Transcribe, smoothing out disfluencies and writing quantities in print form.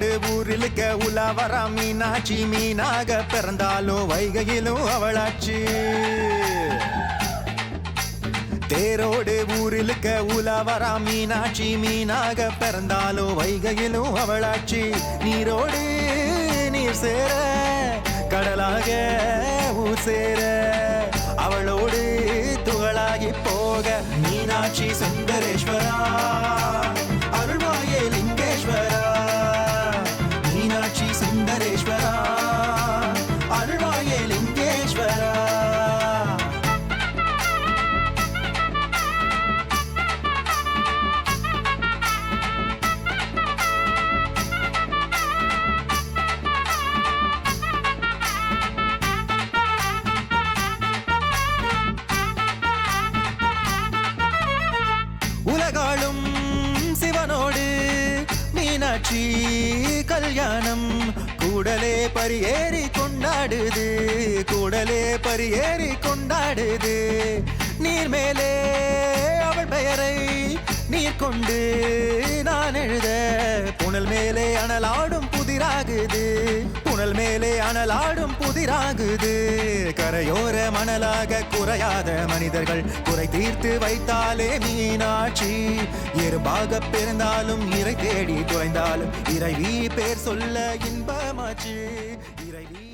தேரோடு ஊரிலுக்க உலாவரா மீனாட்சி மீனாக பிறந்தாலும் வைகையிலும் அவளாச்சு தேரோடு ஊரிலுக்க உலாவரா மீனாட்சி மீனாக பிறந்தாலும் வைகையிலும் அவளாச்சு நீரோடு நீர் சேர கடலாக ஊர் சேர அவளோடு துகளாகி போக மீனாட்சி சுந்தரேஸ்வரா அருள்வாயே லிங்கேஸ்வரா மீனாட்சி சுந்தரேஸ்வரா அருள்வாயே லிங்கேஸ்வரா உலகாளும் சிவனோடு மீனாட்சி கல்யாணம் கூடலே பரியேறி கொண்டாடுது கூடலே பரியேறி கொண்டாடுது நீர் மேலே அவள் பெயரை நீர் கொண்டு நான் எழுத புனல் மேலே அனலாடும் புதிராகுது புனல் மேலே அனலாடும் புதிராகுது கரையோர மணலாக குறையாத மனிதர்கள் குறை தீர்த்து வைத்தாலே மீனாட்சி எறும்பாக பிறந்தாலும் இறை தேடி துறைந்தாலும் இறைவி பேர் சொல்ல இன்பமாச்சு இறைவி